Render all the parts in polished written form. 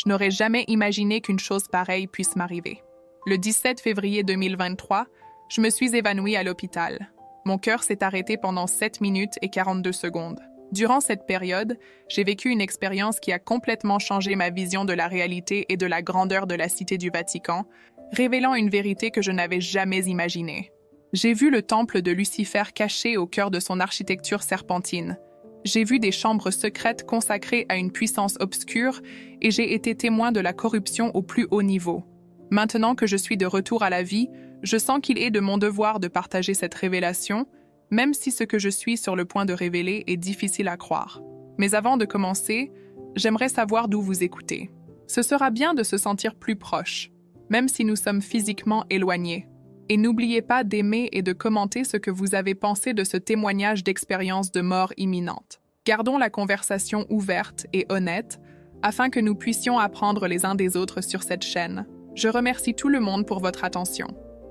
Je n'aurais jamais imaginé qu'une chose pareille puisse m'arriver. Le 17 février 2023, je me suis évanouie à l'hôpital. Mon cœur s'est arrêté pendant 7 minutes et 42 secondes. Durant cette période, j'ai vécu une expérience qui a complètement changé ma vision de la réalité et de la grandeur de la Cité du Vatican, révélant une vérité que je n'avais jamais imaginée. J'ai vu le temple de Lucifer caché au cœur de son architecture serpentine. J'ai vu des chambres secrètes consacrées à une puissance obscure et j'ai été témoin de la corruption au plus haut niveau. Maintenant que je suis de retour à la vie, je sens qu'il est de mon devoir de partager cette révélation, même si ce que je suis sur le point de révéler est difficile à croire. Mais avant de commencer, j'aimerais savoir d'où vous écoutez. Ce sera bien de se sentir plus proche, même si nous sommes physiquement éloignés. Et n'oubliez pas d'aimer et de commenter ce que vous avez pensé de ce témoignage d'expérience de mort imminente. Gardons la conversation ouverte et honnête afin que nous puissions apprendre les uns des autres sur cette chaîne. Je remercie tout le monde pour votre attention.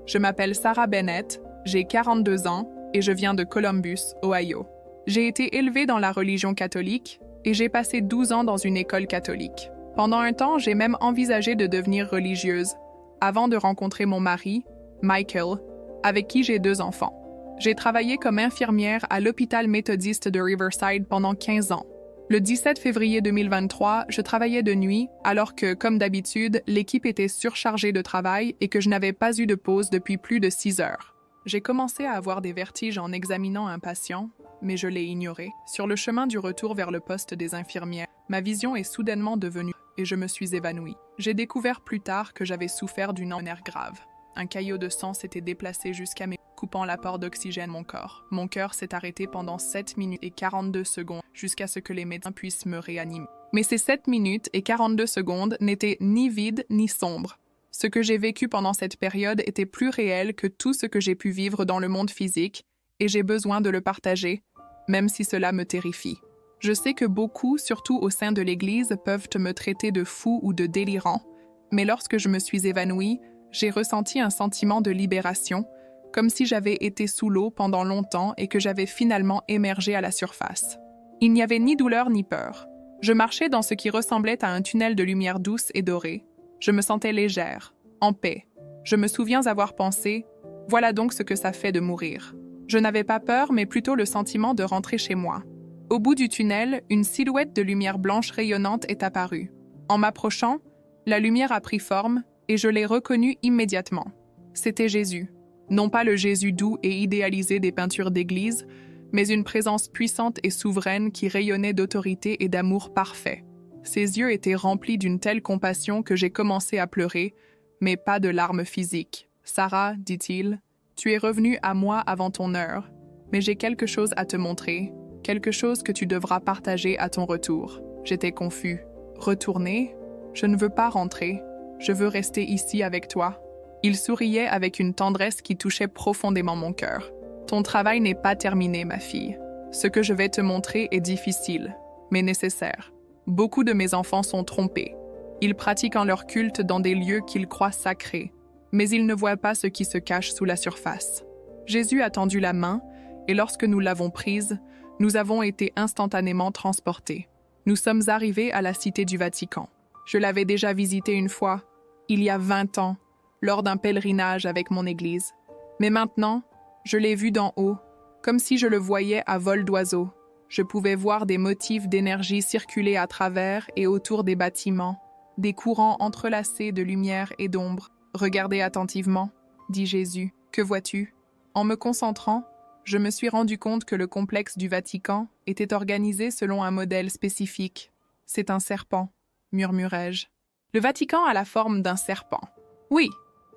Je m'appelle Sarah Bennett, j'ai 42 ans et je viens de Columbus, Ohio. J'ai été élevée dans la religion catholique et j'ai passé 12 ans dans une école catholique. Pendant un temps, j'ai même envisagé de devenir religieuse avant de rencontrer mon mari, Michael, avec qui j'ai 2 enfants. J'ai travaillé comme infirmière à l'hôpital méthodiste de Riverside pendant 15 ans. Le 17 février 2023, je travaillais de nuit alors que, comme d'habitude, l'équipe était surchargée de travail et que je n'avais pas eu de pause depuis plus de 6 heures. J'ai commencé à avoir des vertiges en examinant un patient, mais je l'ai ignoré. Sur le chemin du retour vers le poste des infirmières, ma vision est soudainement devenue et je me suis évanouie. J'ai découvert plus tard que j'avais souffert d'une nerve grave. Un caillot de sang s'était déplacé jusqu'à mes coupant l'apport d'oxygène mon corps. Mon cœur s'est arrêté pendant 7 minutes et 42 secondes jusqu'à ce que les médecins puissent me réanimer. Mais ces 7 minutes et 42 secondes n'étaient ni vides ni sombres. Ce que j'ai vécu pendant cette période était plus réel que tout ce que j'ai pu vivre dans le monde physique et j'ai besoin de le partager, même si cela me terrifie. Je sais que beaucoup, surtout au sein de l'Église, peuvent me traiter de fou ou de délirant, mais lorsque je me suis évanouie, j'ai ressenti un sentiment de libération, comme si j'avais été sous l'eau pendant longtemps et que j'avais finalement émergé à la surface. Il n'y avait ni douleur ni peur. Je marchais dans ce qui ressemblait à un tunnel de lumière douce et dorée. Je me sentais légère, en paix. Je me souviens avoir pensé « Voilà donc ce que ça fait de mourir ». Je n'avais pas peur, mais plutôt le sentiment de rentrer chez moi. Au bout du tunnel, une silhouette de lumière blanche rayonnante est apparue. En m'approchant, la lumière a pris forme et je l'ai reconnu immédiatement. C'était Jésus. Non pas le Jésus doux et idéalisé des peintures d'église, mais une présence puissante et souveraine qui rayonnait d'autorité et d'amour parfait. Ses yeux étaient remplis d'une telle compassion que j'ai commencé à pleurer, mais pas de larmes physiques. « Sarah, dit-il, tu es revenue à moi avant ton heure, mais j'ai quelque chose à te montrer, quelque chose que tu devras partager à ton retour. » J'étais confus. « Retourner? Je ne veux pas rentrer. Je veux rester ici avec toi. » Il souriait avec une tendresse qui touchait profondément mon cœur. « Ton travail n'est pas terminé, ma fille. Ce que je vais te montrer est difficile, mais nécessaire. Beaucoup de mes enfants sont trompés. Ils pratiquent leur culte dans des lieux qu'ils croient sacrés, mais ils ne voient pas ce qui se cache sous la surface. Jésus a tendu la main, et lorsque nous l'avons prise, nous avons été instantanément transportés. Nous sommes arrivés à la Cité du Vatican. Je l'avais déjà visitée une fois, il y a 20 ans, lors d'un pèlerinage avec mon église. Mais maintenant, je l'ai vu d'en haut, comme si je le voyais à vol d'oiseau. Je pouvais voir des motifs d'énergie circuler à travers et autour des bâtiments, des courants entrelacés de lumière et d'ombre. « Regardez attentivement, » dit Jésus. « Que vois-tu » En me concentrant, je me suis rendu compte que le complexe du Vatican était organisé selon un modèle spécifique. « C'est un serpent », murmurai-je. « Le Vatican a la forme d'un serpent. »« Oui, »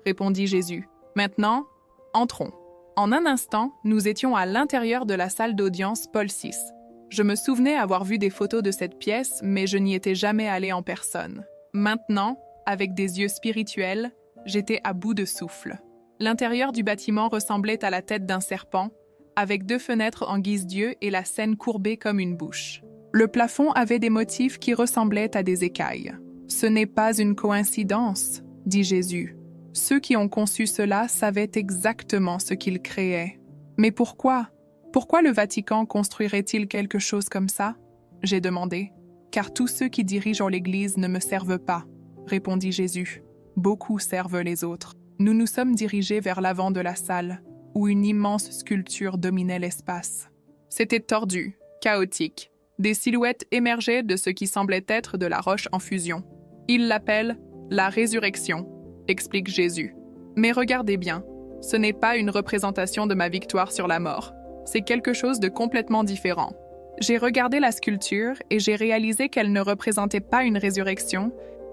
répondit Jésus. « Maintenant, entrons. » En un instant, nous étions à l'intérieur de la salle d'audience Paul VI. Je me souvenais avoir vu des photos de cette pièce, mais je n'y étais jamais allée en personne. Maintenant, avec des yeux spirituels, j'étais à bout de souffle. L'intérieur du bâtiment ressemblait à la tête d'un serpent, avec 2 fenêtres en guise d'yeux et la scène courbée comme une bouche. Le plafond avait des motifs qui ressemblaient à des écailles. « Ce n'est pas une coïncidence, » dit Jésus. « Ceux qui ont conçu cela savaient exactement ce qu'ils créaient. » « Mais pourquoi? Pourquoi le Vatican construirait-il quelque chose comme ça ?» j'ai demandé. « car tous ceux qui dirigent l'Église ne me servent pas, répondit Jésus. Beaucoup servent les autres. Nous nous sommes dirigés vers l'avant de la salle, où une immense sculpture dominait l'espace. C'était tordu, chaotique. Des silhouettes émergeaient de ce qui semblait être de la roche en fusion. Ils l'appellent la résurrection, explique Jésus. Mais regardez bien, ce n'est pas une représentation de ma victoire sur la mort. C'est quelque chose de complètement différent. J'ai regardé la sculpture et j'ai réalisé qu'elle ne représentait pas une résurrection,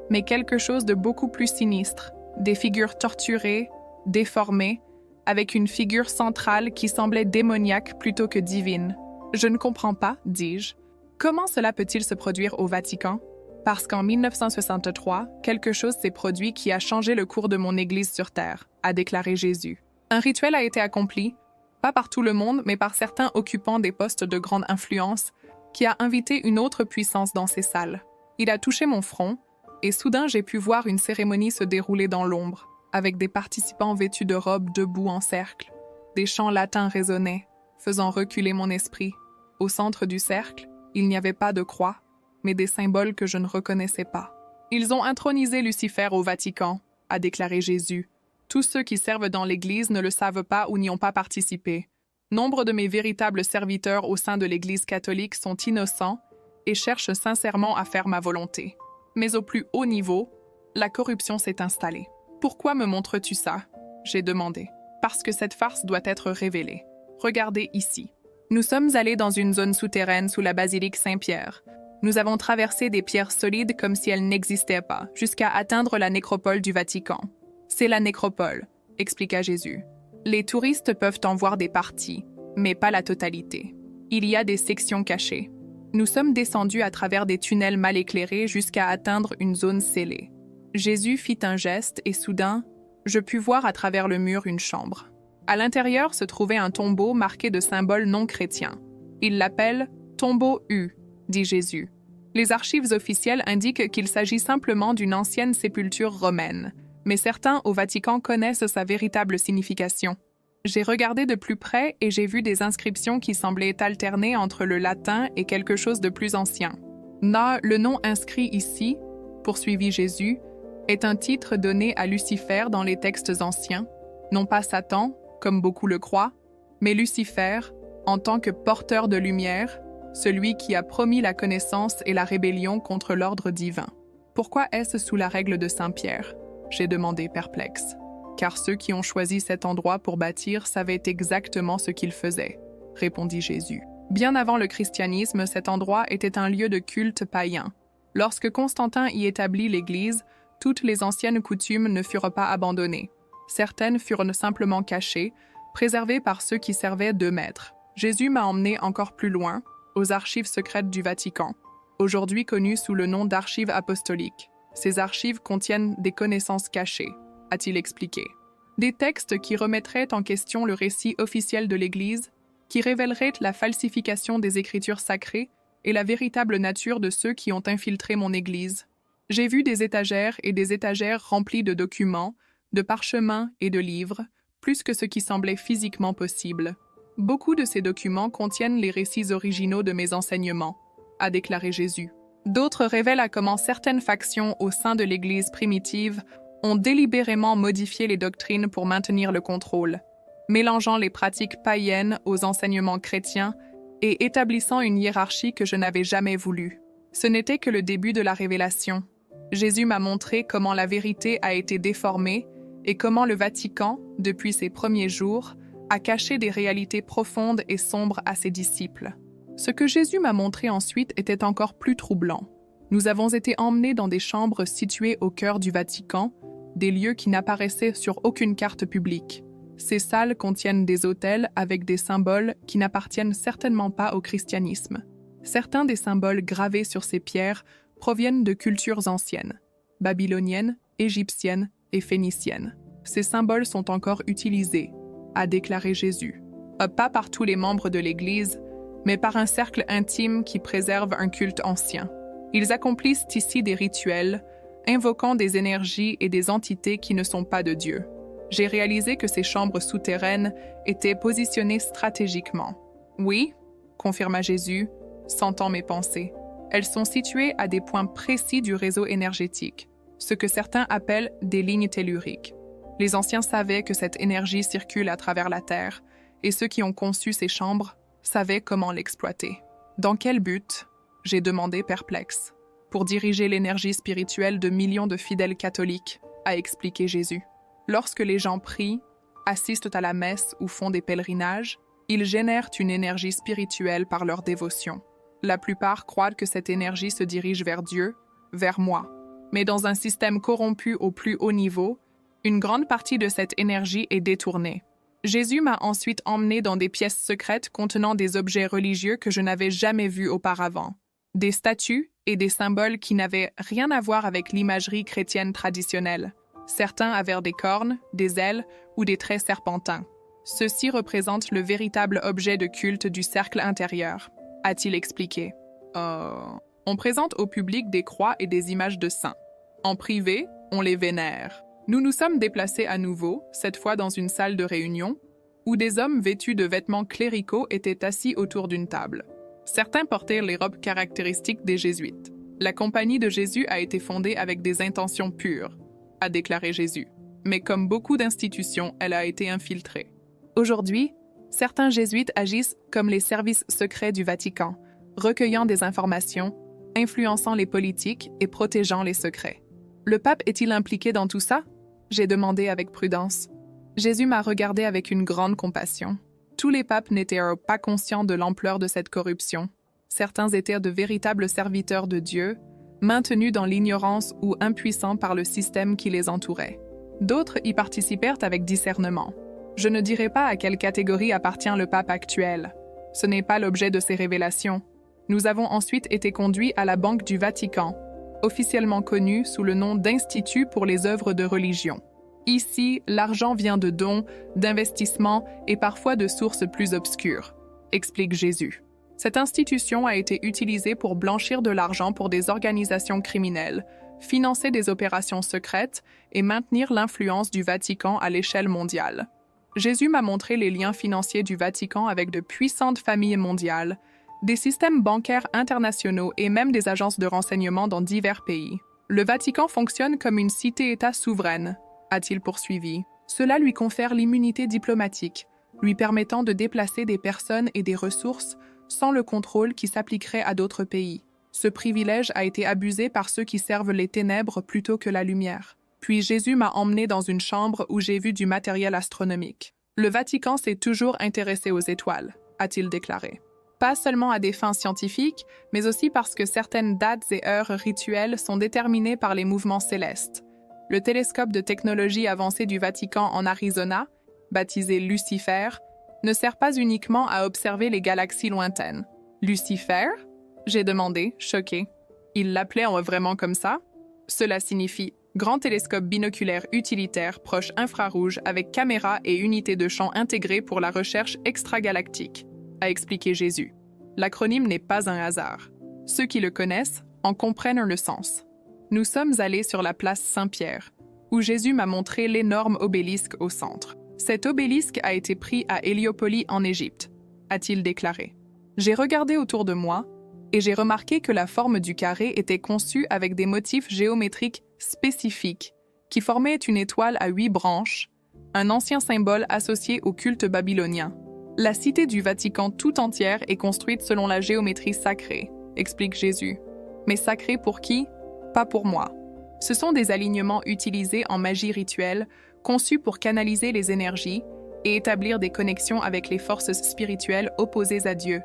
mais quelque chose de beaucoup plus sinistre, des figures torturées, déformées, avec une figure centrale qui semblait démoniaque plutôt que divine. Je ne comprends pas, dis-je. Comment cela peut-il se produire au Vatican? Parce qu'en 1963, quelque chose s'est produit qui a changé le cours de mon Église sur Terre, a déclaré Jésus. Un rituel a été accompli, pas par tout le monde, mais par certains occupants des postes de grande influence, qui a invité une autre puissance dans ces salles. Il a touché mon front, et soudain j'ai pu voir une cérémonie se dérouler dans l'ombre, avec des participants vêtus de robes debout en cercle. Des chants latins résonnaient, faisant reculer mon esprit. Au centre du cercle, il n'y avait pas de croix, mais des symboles que je ne reconnaissais pas. Ils ont intronisé Lucifer au Vatican, a déclaré Jésus. Tous ceux qui servent dans l'Église ne le savent pas ou n'y ont pas participé. Nombre de mes véritables serviteurs au sein de l'Église catholique sont innocents et cherchent sincèrement à faire ma volonté. Mais au plus haut niveau, la corruption s'est installée. Pourquoi me montres-tu ça? J'ai demandé. Parce que cette farce doit être révélée. Regardez ici. Nous sommes allés dans une zone souterraine sous la basilique Saint-Pierre. Nous avons traversé des pierres solides comme si elles n'existaient pas, jusqu'à atteindre la nécropole du Vatican. C'est la nécropole, expliqua Jésus. Les touristes peuvent en voir des parties, mais pas la totalité. Il y a des sections cachées. Nous sommes descendus à travers des tunnels mal éclairés jusqu'à atteindre une zone scellée. Jésus fit un geste et soudain, je pus voir à travers le mur une chambre. À l'intérieur se trouvait un tombeau marqué de symboles non chrétiens. Il l'appelle « tombeau U », dit Jésus. Les archives officielles indiquent qu'il s'agit simplement d'une ancienne sépulture romaine, mais certains au Vatican connaissent sa véritable signification. J'ai regardé de plus près et j'ai vu des inscriptions qui semblaient alterner entre le latin et quelque chose de plus ancien. Le nom inscrit ici, poursuivit Jésus, est un titre donné à Lucifer dans les textes anciens, non pas Satan, comme beaucoup le croient, mais Lucifer, en tant que porteur de lumière, celui qui a promis la connaissance et la rébellion contre l'ordre divin. Pourquoi est-ce sous la règle de Saint-Pierre? J'ai demandé perplexe. Car ceux qui ont choisi cet endroit pour bâtir savaient exactement ce qu'ils faisaient, répondit Jésus. Bien avant le christianisme, cet endroit était un lieu de culte païen. Lorsque Constantin y établit l'Église, toutes les anciennes coutumes ne furent pas abandonnées. Certaines furent simplement cachées, préservées par ceux qui servaient de maîtres. Jésus m'a emmené encore plus loin, aux archives secrètes du Vatican, aujourd'hui connues sous le nom d'archives apostoliques. Ces archives contiennent des connaissances cachées, a-t-il expliqué. Des textes qui remettraient en question le récit officiel de l'Église, qui révéleraient la falsification des Écritures sacrées et la véritable nature de ceux qui ont infiltré mon Église. J'ai vu des étagères et des étagères remplies de documents, de parchemins et de livres, plus que ce qui semblait physiquement possible. Beaucoup de ces documents contiennent les récits originaux de mes enseignements, a déclaré Jésus. D'autres révèlent à comment certaines factions au sein de l'Église primitive ont délibérément modifié les doctrines pour maintenir le contrôle, mélangeant les pratiques païennes aux enseignements chrétiens et établissant une hiérarchie que je n'avais jamais voulu. Ce n'était que le début de la révélation. Jésus m'a montré comment la vérité a été déformée et comment le Vatican, depuis ses premiers jours, a caché des réalités profondes et sombres à ses disciples. Ce que Jésus m'a montré ensuite était encore plus troublant. Nous avons été emmenés dans des chambres situées au cœur du Vatican, des lieux qui n'apparaissaient sur aucune carte publique. Ces salles contiennent des autels avec des symboles qui n'appartiennent certainement pas au christianisme. Certains des symboles gravés sur ces pierres proviennent de cultures anciennes, babyloniennes, égyptiennes et phéniciennes. Ces symboles sont encore utilisés, a déclaré Jésus. Pas par tous les membres de l'Église, mais par un cercle intime qui préserve un culte ancien. Ils accomplissent ici des rituels, invoquant des énergies et des entités qui ne sont pas de Dieu. J'ai réalisé que ces chambres souterraines étaient positionnées stratégiquement. Oui, confirma Jésus, sentant mes pensées. Elles sont situées à des points précis du réseau énergétique, ce que certains appellent des lignes telluriques. Les anciens savaient que cette énergie circule à travers la Terre, et ceux qui ont conçu ces chambres savaient comment l'exploiter. Dans quel but? J'ai demandé perplexe. Pour diriger l'énergie spirituelle de millions de fidèles catholiques, a expliqué Jésus. Lorsque les gens prient, assistent à la messe ou font des pèlerinages, ils génèrent une énergie spirituelle par leur dévotion. La plupart croient que cette énergie se dirige vers Dieu, vers moi. Mais dans un système corrompu au plus haut niveau, une grande partie de cette énergie est détournée. Jésus m'a ensuite emmené dans des pièces secrètes contenant des objets religieux que je n'avais jamais vus auparavant. Des statues et des symboles qui n'avaient rien à voir avec l'imagerie chrétienne traditionnelle. Certains avaient des cornes, des ailes ou des traits serpentins. Ceux-ci représentent le véritable objet de culte du cercle intérieur, a-t-il expliqué. On présente au public des croix et des images de saints. En privé, on les vénère. Nous nous sommes déplacés à nouveau, cette fois dans une salle de réunion, où des hommes vêtus de vêtements cléricaux étaient assis autour d'une table. Certains portèrent les robes caractéristiques des jésuites. La Compagnie de Jésus a été fondée avec des intentions pures, a déclaré Jésus. Mais comme beaucoup d'institutions, elle a été infiltrée. Aujourd'hui, certains jésuites agissent comme les services secrets du Vatican, recueillant des informations, influençant les politiques et protégeant les secrets. Le pape est-il impliqué dans tout ça? J'ai demandé avec prudence. Jésus m'a regardé avec une grande compassion. Tous les papes n'étaient pas conscients de l'ampleur de cette corruption. Certains étaient de véritables serviteurs de Dieu, maintenus dans l'ignorance ou impuissants par le système qui les entourait. D'autres y participèrent avec discernement. Je ne dirai pas à quelle catégorie appartient le pape actuel. Ce n'est pas l'objet de ces révélations. Nous avons ensuite été conduits à la Banque du Vatican, officiellement connue sous le nom d'Institut pour les œuvres de religion. Ici, l'argent vient de dons, d'investissements et parfois de sources plus obscures, explique Jésus. Cette institution a été utilisée pour blanchir de l'argent pour des organisations criminelles, financer des opérations secrètes et maintenir l'influence du Vatican à l'échelle mondiale. Jésus m'a montré les liens financiers du Vatican avec de puissantes familles mondiales, des systèmes bancaires internationaux et même des agences de renseignement dans divers pays. Le Vatican fonctionne comme une cité-État souveraine, a-t-il poursuivi. Cela lui confère l'immunité diplomatique, lui permettant de déplacer des personnes et des ressources sans le contrôle qui s'appliquerait à d'autres pays. Ce privilège a été abusé par ceux qui servent les ténèbres plutôt que la lumière. Puis Jésus m'a emmené dans une chambre où j'ai vu du matériel astronomique. Le Vatican s'est toujours intéressé aux étoiles, a-t-il déclaré. Pas seulement à des fins scientifiques, mais aussi parce que certaines dates et heures rituelles sont déterminées par les mouvements célestes. Le télescope de technologie avancée du Vatican en Arizona, baptisé Lucifer, ne sert pas uniquement à observer les galaxies lointaines. Lucifer? J'ai demandé, choqué. Il l'appelait vraiment comme ça? Cela signifie Grand télescope binoculaire utilitaire proche infrarouge avec caméra et unité de champ intégrée pour la recherche extragalactique, a expliqué Jésus. L'acronyme n'est pas un hasard. Ceux qui le connaissent en comprennent le sens. Nous sommes allés sur la place Saint-Pierre, où Jésus m'a montré l'énorme obélisque au centre. Cet obélisque a été pris à Héliopolis en Égypte, a-t-il déclaré. J'ai regardé autour de moi et j'ai remarqué que la forme du carré était conçue avec des motifs géométriques spécifiques qui formaient une étoile à 8 branches, un ancien symbole associé au culte babylonien. La cité du Vatican tout entière est construite selon la géométrie sacrée, explique Jésus. Mais sacrée pour qui? Pas pour moi. Ce sont des alignements utilisés en magie rituelle, conçus pour canaliser les énergies et établir des connexions avec les forces spirituelles opposées à Dieu.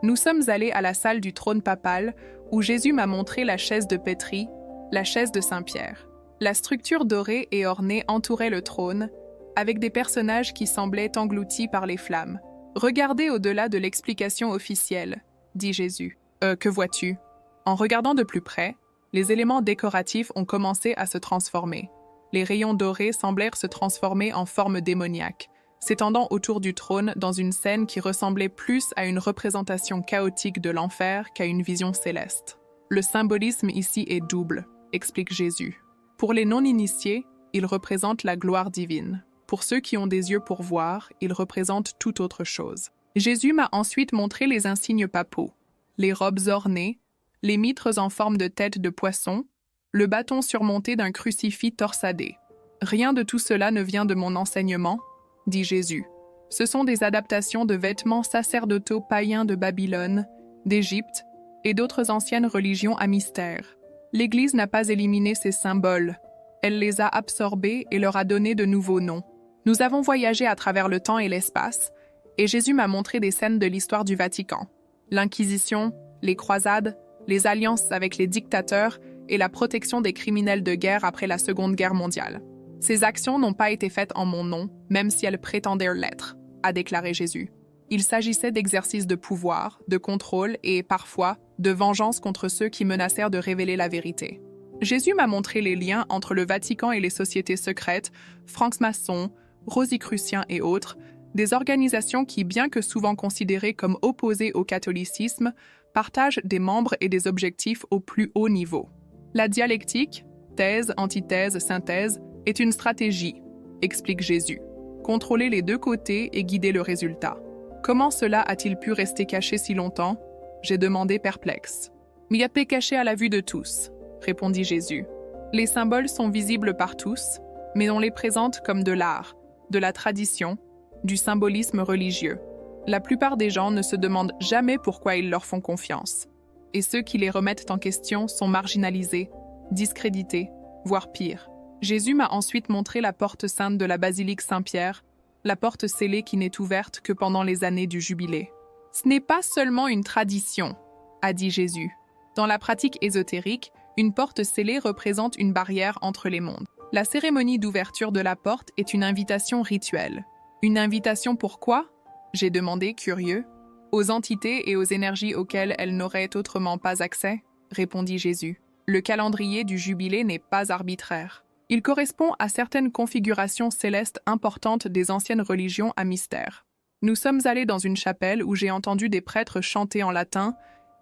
Nous sommes allés à la salle du trône papal, où Jésus m'a montré la chaise de Pétri, la chaise de Saint-Pierre. La structure dorée et ornée entourait le trône, avec des personnages qui semblaient engloutis par les flammes. « Regardez au-delà de l'explication officielle, » dit Jésus. « Que vois-tu » En regardant de plus près, les éléments décoratifs ont commencé à se transformer. Les rayons dorés semblèrent se transformer en forme démoniaque, s'étendant autour du trône dans une scène qui ressemblait plus à une représentation chaotique de l'enfer qu'à une vision céleste. Le symbolisme ici est double, explique Jésus. Pour les non-initiés, il représente la gloire divine. Pour ceux qui ont des yeux pour voir, il représente toute autre chose. Jésus m'a ensuite montré les insignes papaux, les robes ornées, les mitres en forme de tête de poisson, le bâton surmonté d'un crucifix torsadé. Rien de tout cela ne vient de mon enseignement, dit Jésus. Ce sont des adaptations de vêtements sacerdotaux païens de Babylone, d'Égypte et d'autres anciennes religions à mystère. L'Église n'a pas éliminé ces symboles. Elle les a absorbés et leur a donné de nouveaux noms. Nous avons voyagé à travers le temps et l'espace, et Jésus m'a montré des scènes de l'histoire du Vatican. L'Inquisition, les croisades, les alliances avec les dictateurs et la protection des criminels de guerre après la Seconde Guerre mondiale. Ces actions n'ont pas été faites en mon nom, même si elles prétendaient l'être, a déclaré Jésus. Il s'agissait d'exercices de pouvoir, de contrôle et, parfois, de vengeance contre ceux qui menacèrent de révéler la vérité. Jésus m'a montré les liens entre le Vatican et les sociétés secrètes, francs-maçons, rosicruciens et autres, des organisations qui, bien que souvent considérées comme opposées au catholicisme, partagent des membres et des objectifs au plus haut niveau. La dialectique, thèse, antithèse, synthèse, est une stratégie, explique Jésus. Contrôler les deux côtés et guider le résultat. Comment cela a-t-il pu rester caché si longtemps? J'ai demandé perplexe. Il a été caché à la vue de tous, répondit Jésus. Les symboles sont visibles par tous, mais on les présente comme de l'art, de la tradition, du symbolisme religieux. La plupart des gens ne se demandent jamais pourquoi ils leur font confiance. Et ceux qui les remettent en question sont marginalisés, discrédités, voire pire. Jésus m'a ensuite montré la porte sainte de la basilique Saint-Pierre, la porte scellée qui n'est ouverte que pendant les années du jubilé. Ce n'est pas seulement une tradition, a dit Jésus. Dans la pratique ésotérique, une porte scellée représente une barrière entre les mondes. La cérémonie d'ouverture de la porte est une invitation rituelle. Une invitation pourquoi? J'ai demandé, curieux. Aux entités et aux énergies auxquelles elles n'auraient autrement pas accès, répondit Jésus. Le calendrier du jubilé n'est pas arbitraire. Il correspond à certaines configurations célestes importantes des anciennes religions à mystère. Nous sommes allés dans une chapelle où j'ai entendu des prêtres chanter en latin,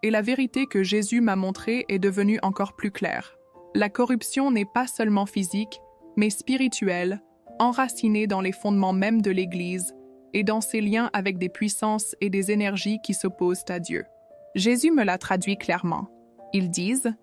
et la vérité que Jésus m'a montrée est devenue encore plus claire. La corruption n'est pas seulement physique, mais spirituelle, enracinée dans les fondements mêmes de l'Église et dans ses liens avec des puissances et des énergies qui s'opposent à Dieu. Jésus me l'a traduit clairement. Ils disent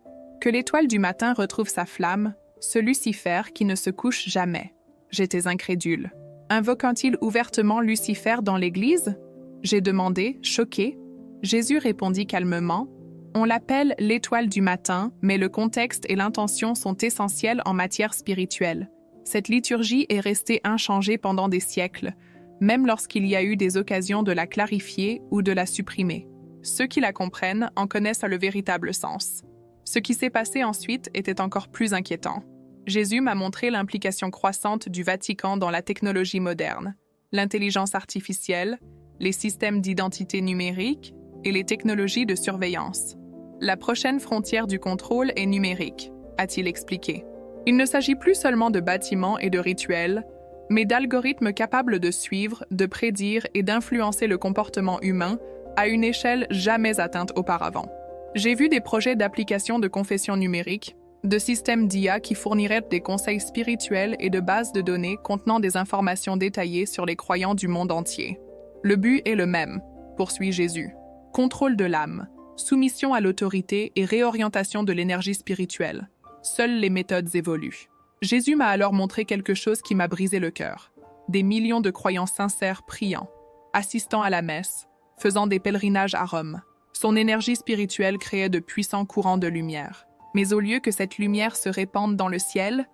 que l'étoile du matin retrouve sa flamme, ce Lucifer qui ne se couche jamais. J'étais incrédule. Invoquant-il ouvertement Lucifer dans l'Église? J'ai demandé, choqué. Jésus répondit calmement, « On l'appelle l'étoile du matin, mais le contexte et l'intention sont essentiels en matière spirituelle. Cette liturgie est restée inchangée pendant des siècles, même lorsqu'il y a eu des occasions de la clarifier ou de la supprimer. Ceux qui la comprennent en connaissent le véritable sens. Ce qui s'est passé ensuite était encore plus inquiétant. Jésus m'a montré l'implication croissante du Vatican dans la technologie moderne, l'intelligence artificielle, les systèmes d'identité numérique et les technologies de surveillance. La prochaine frontière du contrôle est numérique, a-t-il expliqué. Il ne s'agit plus seulement de bâtiments et de rituels, mais d'algorithmes capables de suivre, de prédire et d'influencer le comportement humain à une échelle jamais atteinte auparavant. J'ai vu des projets d'application de confession numérique, de systèmes d'IA qui fourniraient des conseils spirituels et de bases de données contenant des informations détaillées sur les croyants du monde entier. Le but est le même, poursuit Jésus. Contrôle de l'âme, soumission à l'autorité et réorientation de l'énergie spirituelle. Seules les méthodes évoluent. Jésus m'a alors montré quelque chose qui m'a brisé le cœur. Des millions de croyants sincères priant, assistant à la messe, faisant des pèlerinages à Rome. Son énergie spirituelle créait de puissants courants de lumière. Mais au lieu que cette lumière se répande dans le ciel,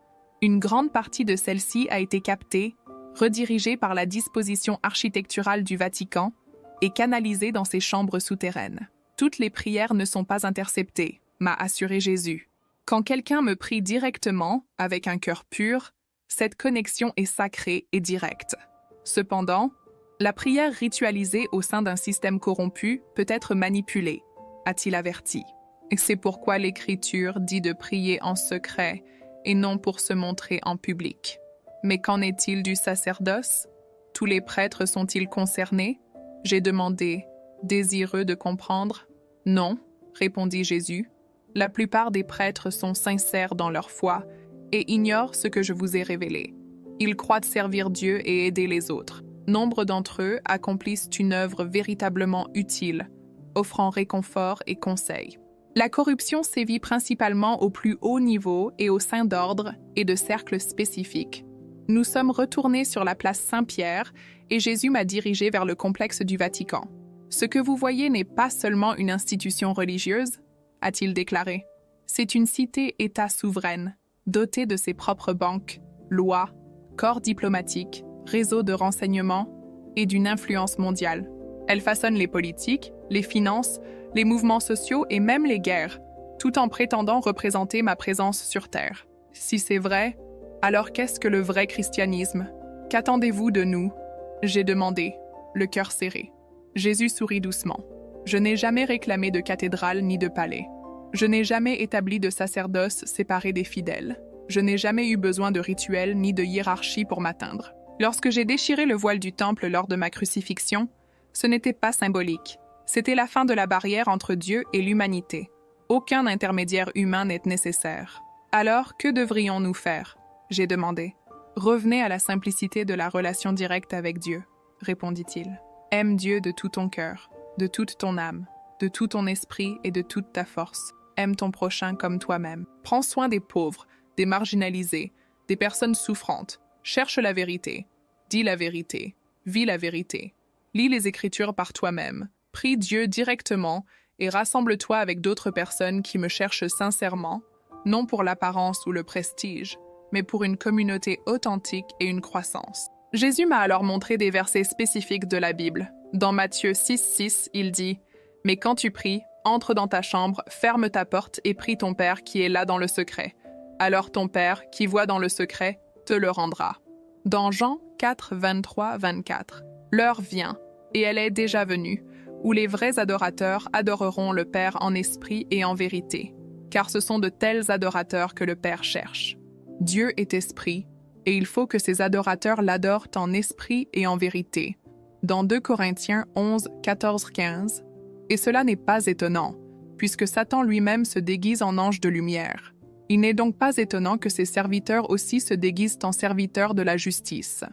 une grande partie de celle-ci a été captée, redirigée par la disposition architecturale du Vatican et canalisée dans ses chambres souterraines. Toutes les prières ne sont pas interceptées, m'a assuré Jésus. Quand quelqu'un me prie directement, avec un cœur pur, cette connexion est sacrée et directe. Cependant, la prière ritualisée au sein d'un système corrompu peut être manipulée, a-t-il averti. Et c'est pourquoi l'Écriture dit de prier en secret et non pour se montrer en public. Mais qu'en est-il du sacerdoce? Tous les prêtres sont-ils concernés? J'ai demandé, désireux de comprendre. Non, répondit Jésus. La plupart des prêtres sont sincères dans leur foi et ignorent ce que je vous ai révélé. Ils croient servir Dieu et aider les autres. Nombre d'entre eux accomplissent une œuvre véritablement utile, offrant réconfort et conseil. La corruption sévit principalement au plus haut niveau et au sein d'ordres et de cercles spécifiques. Nous sommes retournés sur la place Saint-Pierre et Jésus m'a dirigé vers le complexe du Vatican. Ce que vous voyez n'est pas seulement une institution religieuse, a-t-il déclaré. C'est une cité-État souveraine, dotée de ses propres banques, lois, corps diplomatiques, réseaux de renseignement et d'une influence mondiale. Elle façonne les politiques, les finances, les mouvements sociaux et même les guerres, tout en prétendant représenter ma présence sur Terre. Si c'est vrai, alors qu'est-ce que le vrai christianisme? Qu'attendez-vous de nous? J'ai demandé, le cœur serré. Jésus sourit doucement. Je n'ai jamais réclamé de cathédrale ni de palais. Je n'ai jamais établi de sacerdoce séparé des fidèles. Je n'ai jamais eu besoin de rituels ni de hiérarchie pour m'atteindre. Lorsque j'ai déchiré le voile du temple lors de ma crucifixion, ce n'était pas symbolique. C'était la fin de la barrière entre Dieu et l'humanité. Aucun intermédiaire humain n'est nécessaire. Alors, que devrions-nous faire? J'ai demandé. Revenez à la simplicité de la relation directe avec Dieu, répondit-il. Aime Dieu de tout ton cœur, de toute ton âme, de tout ton esprit et de toute ta force. Aime ton prochain comme toi-même. Prends soin des pauvres, des marginalisés, des personnes souffrantes. Cherche la vérité. Dis la vérité. Vis la vérité. Lis les Écritures par toi-même. Prie Dieu directement et rassemble-toi avec d'autres personnes qui me cherchent sincèrement, non pour l'apparence ou le prestige, mais pour une communauté authentique et une croissance. Jésus m'a alors montré des versets spécifiques de la Bible. Dans Matthieu 6,6, il dit « Mais quand tu pries, entre dans ta chambre, ferme ta porte et prie ton Père qui est là dans le secret. Alors ton Père, qui voit dans le secret, te le rendra. » Dans Jean 4, 23, 24, l'heure vient, et elle est déjà venue, où les vrais adorateurs adoreront le Père en esprit et en vérité, car ce sont de tels adorateurs que le Père cherche. Dieu est esprit, et il faut que ses adorateurs l'adorent en esprit et en vérité. Dans 2 Corinthiens 11, 14, 15, et cela n'est pas étonnant, puisque Satan lui-même se déguise en ange de lumière. Il n'est donc pas étonnant que ses serviteurs aussi se déguisent en serviteurs de la justice.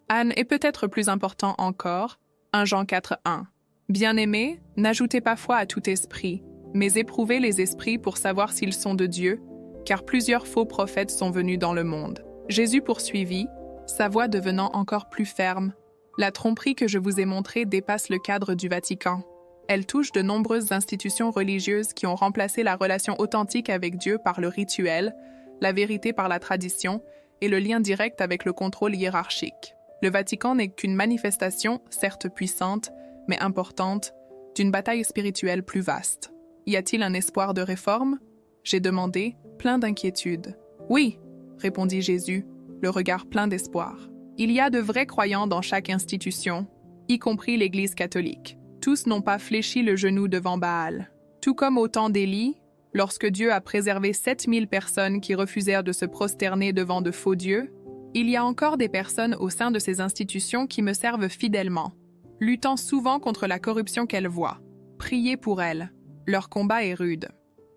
Anne est peut-être plus important encore, 1 Jean 4, 1. Bien-aimés, n'ajoutez pas foi à tout esprit, mais éprouvez les esprits pour savoir s'ils sont de Dieu, car plusieurs faux prophètes sont venus dans le monde. Jésus poursuivit, sa voix devenant encore plus ferme. La tromperie que je vous ai montrée dépasse le cadre du Vatican. Elle touche de nombreuses institutions religieuses qui ont remplacé la relation authentique avec Dieu par le rituel, la vérité par la tradition et le lien direct avec le contrôle hiérarchique. Le Vatican n'est qu'une manifestation, certes puissante, mais importante, d'une bataille spirituelle plus vaste. Y a-t-il un espoir de réforme? J'ai demandé, plein d'inquiétude. Oui, répondit Jésus, le regard plein d'espoir. Il y a de vrais croyants dans chaque institution, y compris l'Église catholique. Tous n'ont pas fléchi le genou devant Baal. Tout comme au temps d'Élie, lorsque Dieu a préservé 7000 personnes qui refusèrent de se prosterner devant de faux dieux, il y a encore des personnes au sein de ces institutions qui me servent fidèlement, luttant souvent contre la corruption qu'elles voient. Priez pour elles. Leur combat est rude.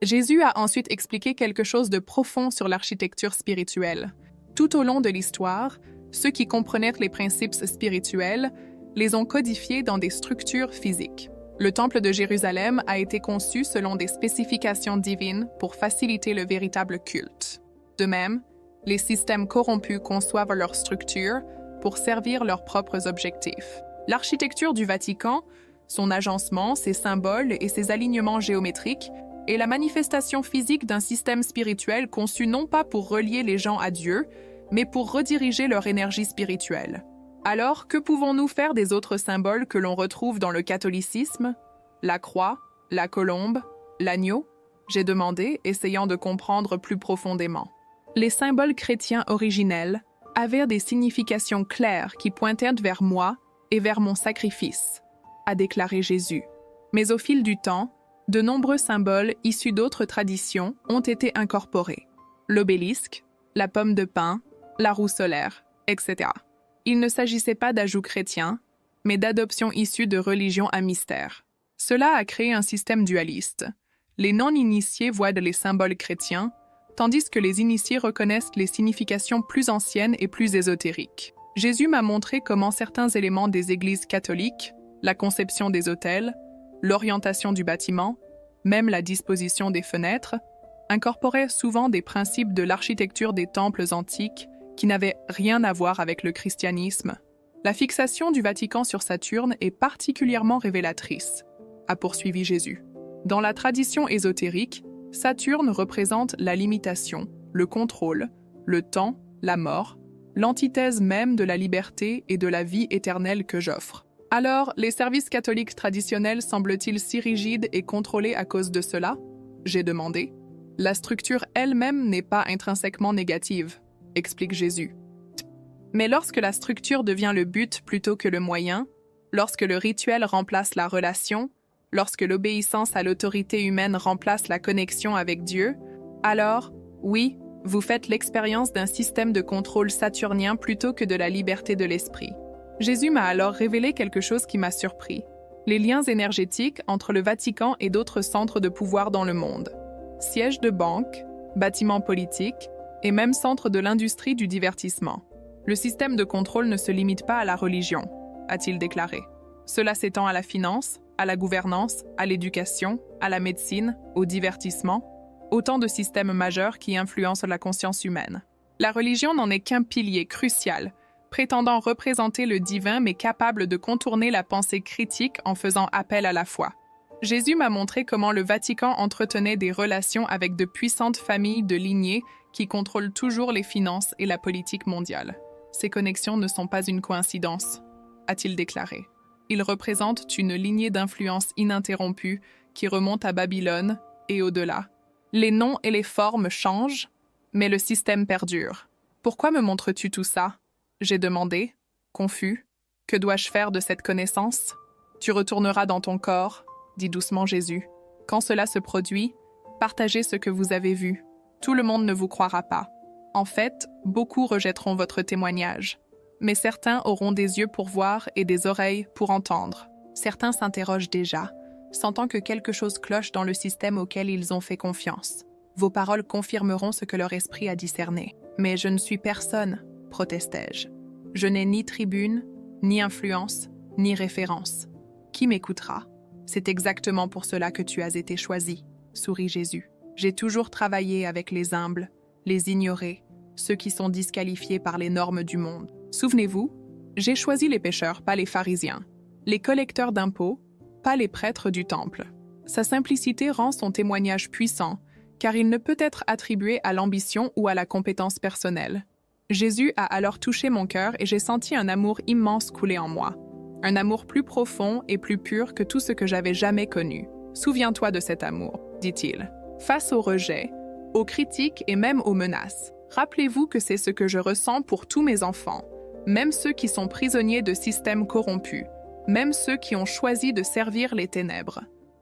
Jésus a ensuite expliqué quelque chose de profond sur l'architecture spirituelle. Tout au long de l'histoire, ceux qui comprenaient les principes spirituels les ont codifiés dans des structures physiques. Le temple de Jérusalem a été conçu selon des spécifications divines pour faciliter le véritable culte. De même, les systèmes corrompus conçoivent leurs structures pour servir leurs propres objectifs. L'architecture du Vatican, son agencement, ses symboles et ses alignements géométriques est la manifestation physique d'un système spirituel conçu non pas pour relier les gens à Dieu, mais pour rediriger leur énergie spirituelle. Alors, que pouvons-nous faire des autres symboles que l'on retrouve dans le catholicisme? La croix, la colombe, l'agneau? J'ai demandé, essayant de comprendre plus profondément. Les symboles chrétiens originels avaient des significations claires qui pointaient vers moi et vers mon sacrifice, a déclaré Jésus. Mais au fil du temps, de nombreux symboles issus d'autres traditions ont été incorporés. L'obélisque, la pomme de pin, la roue solaire, etc. Il ne s'agissait pas d'ajouts chrétiens, mais d'adoptions issues de religions à mystère. Cela a créé un système dualiste. Les non-initiés voient les symboles chrétiens, tandis que les initiés reconnaissent les significations plus anciennes et plus ésotériques. Jésus m'a montré comment certains éléments des églises catholiques, la conception des autels, l'orientation du bâtiment, même la disposition des fenêtres, incorporait souvent des principes de l'architecture des temples antiques qui n'avaient rien à voir avec le christianisme. La fixation du Vatican sur Saturne est particulièrement révélatrice, a poursuivi Jésus. Dans la tradition ésotérique, Saturne représente la limitation, le contrôle, le temps, la mort, l'antithèse même de la liberté et de la vie éternelle que j'offre. Alors, les services catholiques traditionnels semblent-ils si rigides et contrôlés à cause de cela? J'ai demandé. La structure elle-même n'est pas intrinsèquement négative, explique Jésus. Mais lorsque la structure devient le but plutôt que le moyen, lorsque le rituel remplace la relation, lorsque l'obéissance à l'autorité humaine remplace la connexion avec Dieu, alors, oui, vous faites l'expérience d'un système de contrôle saturnien plutôt que de la liberté de l'esprit. Jésus m'a alors révélé quelque chose qui m'a surpris. Les liens énergétiques entre le Vatican et d'autres centres de pouvoir dans le monde. Sièges de banque, bâtiments politiques et même centres de l'industrie du divertissement. Le système de contrôle ne se limite pas à la religion, a-t-il déclaré. Cela s'étend à la finance, à la gouvernance, à l'éducation, à la médecine, au divertissement, autant de systèmes majeurs qui influencent la conscience humaine. La religion n'en est qu'un pilier crucial, prétendant représenter le divin mais capable de contourner la pensée critique en faisant appel à la foi. Jésus m'a montré comment le Vatican entretenait des relations avec de puissantes familles de lignées qui contrôlent toujours les finances et la politique mondiale. Ces connexions ne sont pas une coïncidence, a-t-il déclaré. Ils représentent une lignée d'influence ininterrompue qui remonte à Babylone et au-delà. Les noms et les formes changent, mais le système perdure. Pourquoi me montres-tu tout ça? J'ai demandé, confus. Que dois-je faire de cette connaissance? Tu retourneras dans ton corps, dit doucement Jésus. Quand cela se produit, partagez ce que vous avez vu. Tout le monde ne vous croira pas. En fait, beaucoup rejetteront votre témoignage. Mais certains auront des yeux pour voir et des oreilles pour entendre. Certains s'interrogent déjà, sentant que quelque chose cloche dans le système auquel ils ont fait confiance. Vos paroles confirmeront ce que leur esprit a discerné. Mais je ne suis personne, protestai-je. Je n'ai ni tribune, ni influence, ni référence. Qui m'écoutera? C'est exactement pour cela que tu as été choisi, sourit Jésus. J'ai toujours travaillé avec les humbles, les ignorés, ceux qui sont disqualifiés par les normes du monde. Souvenez-vous, j'ai choisi les pécheurs, pas les pharisiens, les collecteurs d'impôts, pas les prêtres du temple. Sa simplicité rend son témoignage puissant, car il ne peut être attribué à l'ambition ou à la compétence personnelle. Jésus a alors touché mon cœur et j'ai senti un amour immense couler en moi. Un amour plus profond et plus pur que tout ce que j'avais jamais connu. Souviens-toi de cet amour, dit-il. Face au rejet, aux critiques et même aux menaces, rappelez-vous que c'est ce que je ressens pour tous mes enfants, même ceux qui sont prisonniers de systèmes corrompus, même ceux qui ont choisi de servir les ténèbres.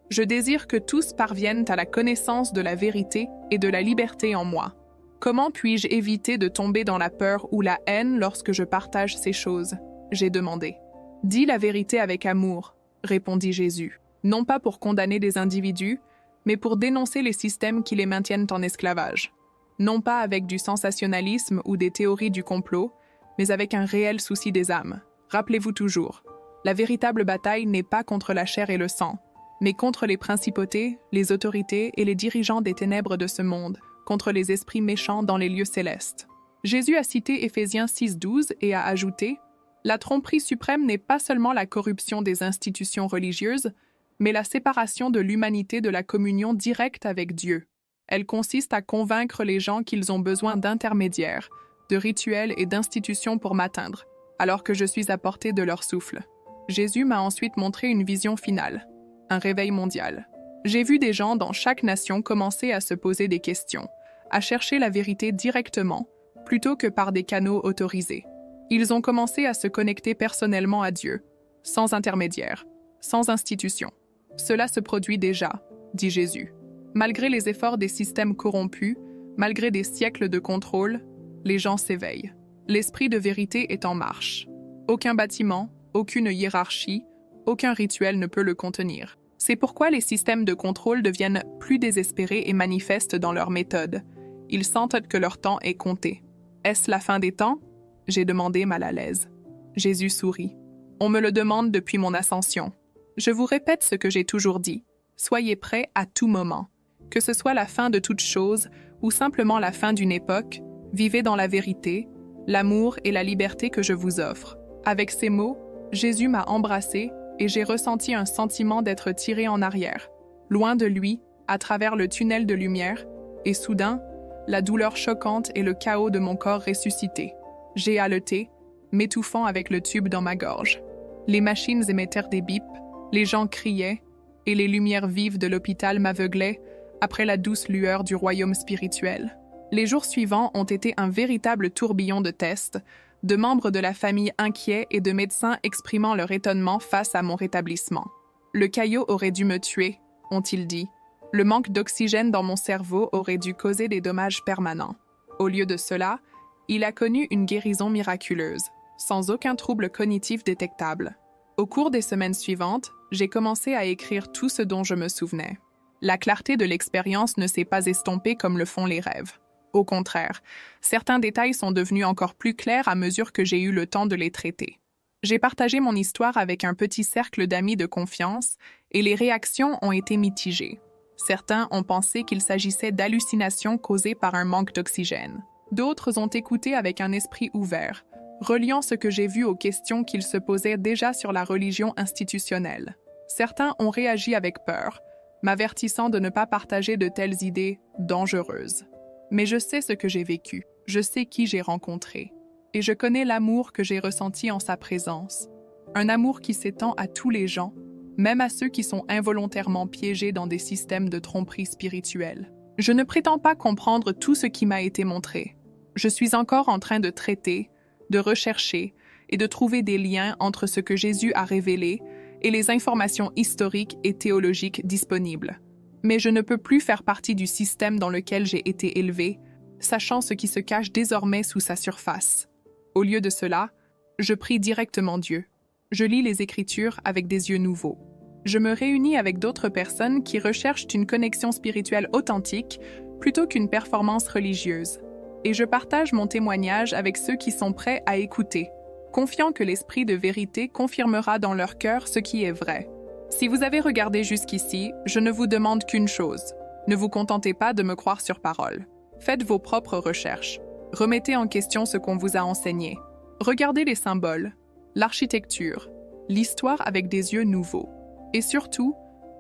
Je désire que tous parviennent à la connaissance de la vérité et de la liberté en moi. Comment puis-je éviter de tomber dans la peur ou la haine lorsque je partage ces choses? J'ai demandé. Dis la vérité avec amour, répondit Jésus, non pas pour condamner des individus, mais pour dénoncer les systèmes qui les maintiennent en esclavage. Non pas avec du sensationnalisme ou des théories du complot, mais avec un réel souci des âmes. Rappelez-vous toujours, la véritable bataille n'est pas contre la chair et le sang, mais contre les principautés, les autorités et les dirigeants des ténèbres de ce monde, contre les esprits méchants dans les lieux célestes. Jésus a cité Éphésiens 6:12 et a ajouté « La tromperie suprême n'est pas seulement la corruption des institutions religieuses, mais la séparation de l'humanité de la communion directe avec Dieu. Elle consiste à convaincre les gens qu'ils ont besoin d'intermédiaires, de rituels et d'institutions pour m'atteindre, alors que je suis à portée de leur souffle. » Jésus m'a ensuite montré une vision finale, un réveil mondial. J'ai vu des gens dans chaque nation commencer à se poser des questions, à chercher la vérité directement, plutôt que par des canaux autorisés. Ils ont commencé à se connecter personnellement à Dieu, sans intermédiaire, sans institution. Cela se produit déjà, dit Jésus. Malgré les efforts des systèmes corrompus, malgré des siècles de contrôle, les gens s'éveillent. L'esprit de vérité est en marche. Aucun bâtiment, aucune hiérarchie, aucun rituel ne peut le contenir. C'est pourquoi les systèmes de contrôle deviennent plus désespérés et manifestent dans leurs méthodes. Ils sentent que leur temps est compté. Est-ce la fin des temps? J'ai demandé mal à l'aise. Jésus sourit. On me le demande depuis mon ascension. Je vous répète ce que j'ai toujours dit. Soyez prêts à tout moment. Que ce soit la fin de toute chose ou simplement la fin d'une époque, vivez dans la vérité, l'amour et la liberté que je vous offre. Avec ces mots, Jésus m'a embrassé et j'ai ressenti un sentiment d'être tiré en arrière, loin de lui, à travers le tunnel de lumière, et soudain, la douleur choquante et le chaos de mon corps ressuscité. J'ai haleté, m'étouffant avec le tube dans ma gorge. Les machines émettèrent des bips, les gens criaient, et les lumières vives de l'hôpital m'aveuglaient après la douce lueur du royaume spirituel. Les jours suivants ont été un véritable tourbillon de tests, de membres de la famille inquiets et de médecins exprimant leur étonnement face à mon rétablissement. Le caillot aurait dû me tuer, ont-ils dit. Le manque d'oxygène dans mon cerveau aurait dû causer des dommages permanents. Au lieu de cela, il a connu une guérison miraculeuse, sans aucun trouble cognitif détectable. Au cours des semaines suivantes, j'ai commencé à écrire tout ce dont je me souvenais. La clarté de l'expérience ne s'est pas estompée comme le font les rêves. Au contraire, certains détails sont devenus encore plus clairs à mesure que j'ai eu le temps de les traiter. J'ai partagé mon histoire avec un petit cercle d'amis de confiance et les réactions ont été mitigées. Certains ont pensé qu'il s'agissait d'hallucinations causées par un manque d'oxygène. D'autres ont écouté avec un esprit ouvert, reliant ce que j'ai vu aux questions qu'ils se posaient déjà sur la religion institutionnelle. Certains ont réagi avec peur, m'avertissant de ne pas partager de telles idées dangereuses. Mais je sais ce que j'ai vécu, je sais qui j'ai rencontré, et je connais l'amour que j'ai ressenti en sa présence. Un amour qui s'étend à tous les gens, même à ceux qui sont involontairement piégés dans des systèmes de tromperie spirituelle. Je ne prétends pas comprendre tout ce qui m'a été montré. Je suis encore en train de traiter, de rechercher et de trouver des liens entre ce que Jésus a révélé et les informations historiques et théologiques disponibles. Mais je ne peux plus faire partie du système dans lequel j'ai été élevé, sachant ce qui se cache désormais sous sa surface. Au lieu de cela, je prie directement Dieu. Je lis les Écritures avec des yeux nouveaux. Je me réunis avec d'autres personnes qui recherchent une connexion spirituelle authentique plutôt qu'une performance religieuse. Et je partage mon témoignage avec ceux qui sont prêts à écouter, confiant que l'Esprit de vérité confirmera dans leur cœur ce qui est vrai. Si vous avez regardé jusqu'ici, je ne vous demande qu'une chose. Ne vous contentez pas de me croire sur parole. Faites vos propres recherches. Remettez en question ce qu'on vous a enseigné. Regardez les symboles, l'architecture, l'histoire avec des yeux nouveaux. Et surtout,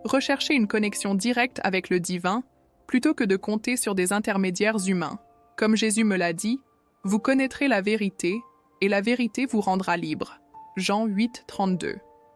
recherchez une connexion directe avec le divin plutôt que de compter sur des intermédiaires humains. Comme Jésus me l'a dit, vous connaîtrez la vérité et la vérité vous rendra libre. Jean 8, 32.